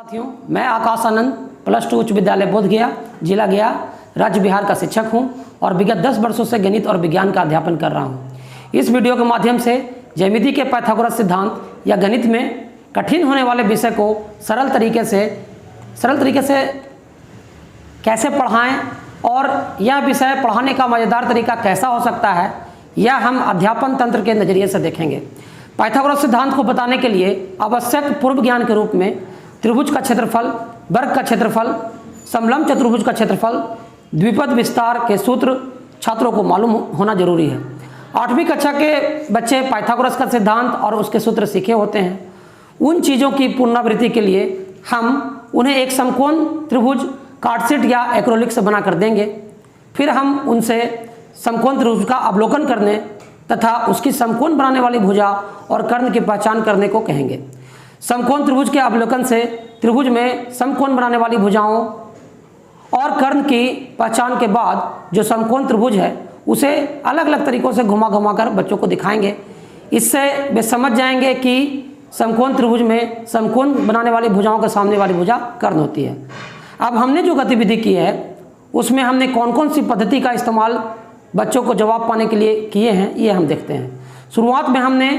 साथियों, मैं आकाश आनंद +2 उच्च विद्यालय बोधगया जिला गया राज्य बिहार का शिक्षक हूं और विगत 10 वर्षों से गणित और विज्ञान का अध्यापन कर रहा हूं। इस वीडियो के माध्यम से ज्यामिति के पाइथागोरस सिद्धांत या गणित में कठिन होने वाले विषय को सरल तरीके से कैसे पढ़ाएं और यह विषय पढ़ाने का मज़ेदार तरीका कैसा हो सकता है, यह हम अध्यापन तंत्र के नज़रिए से देखेंगे। पाइथागोरस सिद्धांत को बताने के लिए आवश्यक पूर्व ज्ञान के रूप में त्रिभुज का क्षेत्रफल, वर्ग का क्षेत्रफल, समलंब चतुर्भुज का क्षेत्रफल, द्विपद विस्तार के सूत्र छात्रों को मालूम होना जरूरी है। 8वीं कक्षा के बच्चे पाइथागोरस का सिद्धांत और उसके सूत्र सीखे होते हैं। उन चीज़ों की पुनरावृत्ति के लिए हम उन्हें एक समकोण त्रिभुज कार्डशीट या एक्रोलिक से बना कर देंगे। फिर हम उनसे समकोण त्रिभुज का अवलोकन करने तथा उसकी समकोण बनाने वाली भुजा और कर्ण की पहचान करने को कहेंगे। समकोण त्रिभुज के अवलोकन से त्रिभुज में समकोण बनाने वाली भुजाओं और कर्ण की पहचान के बाद जो समकोण त्रिभुज है उसे अलग अलग तरीक़ों से घुमा घुमा कर बच्चों को दिखाएंगे। इससे वे समझ जाएंगे कि समकोण त्रिभुज में समकोण बनाने वाली भुजाओं के सामने वाली भुजा कर्ण होती है। अब हमने जो गतिविधि की है उसमें हमने कौन कौन सी पद्धति का इस्तेमाल बच्चों को जवाब पाने के लिए किए हैं, ये हम देखते हैं। शुरुआत में हमने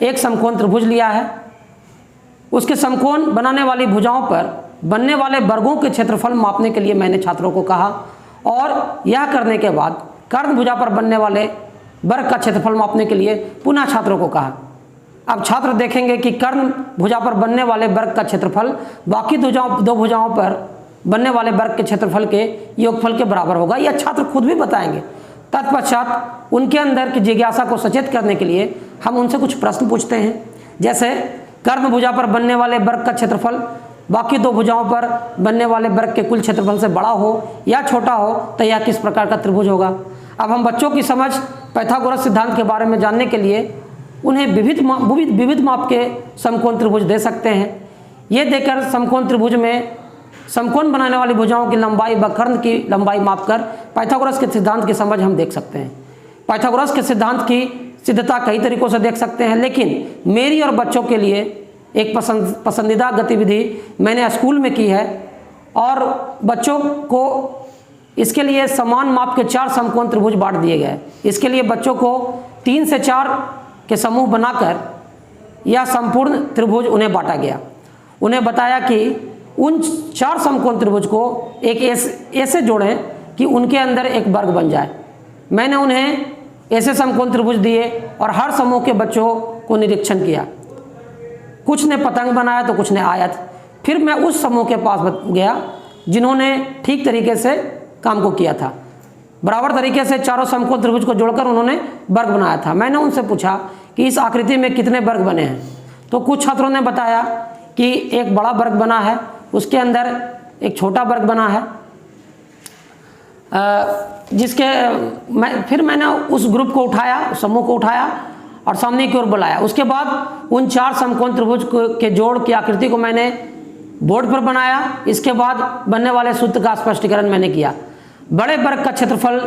एक समकोण त्रिभुज लिया है, उसके समकोण बनाने वाली भुजाओं पर बनने वाले वर्गों के क्षेत्रफल मापने के लिए मैंने छात्रों को कहा और यह करने के बाद कर्ण भुजा पर बनने वाले वर्ग का क्षेत्रफल मापने के लिए पुनः छात्रों को कहा। अब छात्र देखेंगे कि कर्ण भुजा पर बनने वाले वर्ग का क्षेत्रफल बाकी दो भुजाओं पर बनने वाले वर्ग के क्षेत्रफल के योगफल के बराबर होगा। यह छात्र खुद भी बताएंगे। तत्पश्चात उनके अंदर की जिज्ञासा को सचेत करने के लिए हम उनसे कुछ प्रश्न पूछते हैं, जैसे कर्ण भुजा पर बनने वाले वर्ग का क्षेत्रफल बाकी दो भुजाओं पर बनने वाले वर्ग के कुल क्षेत्रफल से बड़ा हो या छोटा हो तो यह किस प्रकार का त्रिभुज होगा। अब हम बच्चों की समझ पाइथागोरस सिद्धांत के बारे में जानने के लिए उन्हें विविध माप के समकोण त्रिभुज दे सकते हैं। ये देकर समकोण त्रिभुज में समकोण बनाने वाली भुजाओं की लंबाई व कर्ण की लंबाई मापकर पाइथागोरस के सिद्धांत की समझ हम देख सकते हैं। पाइथागोरस के सिद्धांत की सिद्धता कई तरीकों से देख सकते हैं, लेकिन मेरी और बच्चों के लिए एक पसंदीदा गतिविधि मैंने स्कूल में की है और बच्चों को इसके लिए समान माप के 4 समकोण त्रिभुज बांट दिए गए। इसके लिए बच्चों को 3 से 4 के समूह बनाकर यह संपूर्ण त्रिभुज उन्हें बांटा गया। उन्हें बताया कि उन 4 समकोण त्रिभुज को एक ऐसे जोड़ें कि उनके अंदर एक वर्ग बन जाए। मैंने उन्हें ऐसे समकोण त्रिभुज दिए और हर समूह के बच्चों को निरीक्षण किया। कुछ ने पतंग बनाया तो कुछ ने आयत। फिर मैं उस समूह के पास गया जिन्होंने ठीक तरीके से काम को किया था। बराबर तरीके से चारों समकोण त्रिभुज को जोड़कर उन्होंने वर्ग बनाया था। मैंने उनसे पूछा कि इस आकृति में कितने वर्ग बने हैं, तो कुछ छात्रों ने बताया कि एक बड़ा वर्ग बना है, उसके अंदर एक छोटा वर्ग बना है, फिर मैंने उस ग्रुप को उठाया, उस समूह को उठाया और सामने की ओर बुलाया। उसके बाद उन 4 समकोण त्रिभुज के जोड़ की आकृति को मैंने बोर्ड पर बनाया। इसके बाद बनने वाले सूत्र का स्पष्टीकरण मैंने किया। बड़े वर्ग का क्षेत्रफल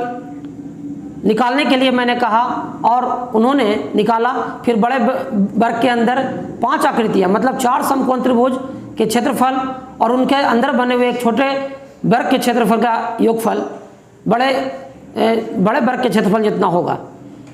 निकालने के लिए मैंने कहा और उन्होंने निकाला। फिर बड़े वर्ग के अंदर 5 आकृतियाँ, मतलब 4 समकोण त्रिभुज के क्षेत्रफल और उनके अंदर बने हुए एक छोटे वर्ग के क्षेत्रफल का योगफल बड़े वर्ग के क्षेत्रफल जितना होगा।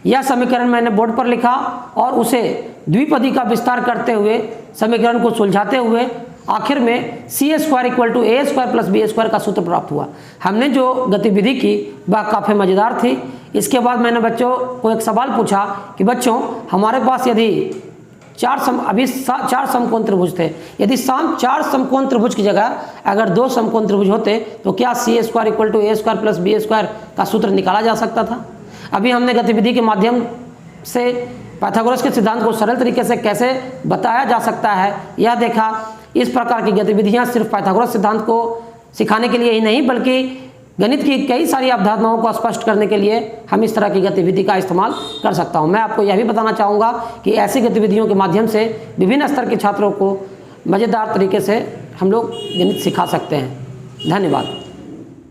यह समीकरण मैंने बोर्ड पर लिखा और उसे द्विपदी का विस्तार करते हुए समीकरण को सुलझाते हुए आखिर में c² = a² + b² का सूत्र प्राप्त हुआ। हमने जो गतिविधि की वह काफ़ी मज़ेदार थी। इसके बाद मैंने बच्चों को एक सवाल पूछा कि बच्चों, हमारे पास यदि 4 समकोण त्रिभुज थे, यदि 4 समकोण त्रिभुज की जगह अगर 2 समकोण त्रिभुज होते तो क्या c² = a² + b² का सूत्र निकाला जा सकता था। अभी हमने गतिविधि के माध्यम से पाइथागोरस के सिद्धांत को सरल तरीके से कैसे बताया जा सकता है यह देखा। इस प्रकार की गतिविधियां सिर्फ पाइथागोरस सिद्धांत को सिखाने के लिए ही नहीं बल्कि गणित की कई सारी अवधारणाओं को स्पष्ट करने के लिए हम इस तरह की गतिविधि का इस्तेमाल कर सकता हूं। मैं आपको यह भी बताना चाहूँगा कि ऐसी गतिविधियों के माध्यम से विभिन्न स्तर के छात्रों को मज़ेदार तरीके से हम लोग गणित सिखा सकते हैं। धन्यवाद।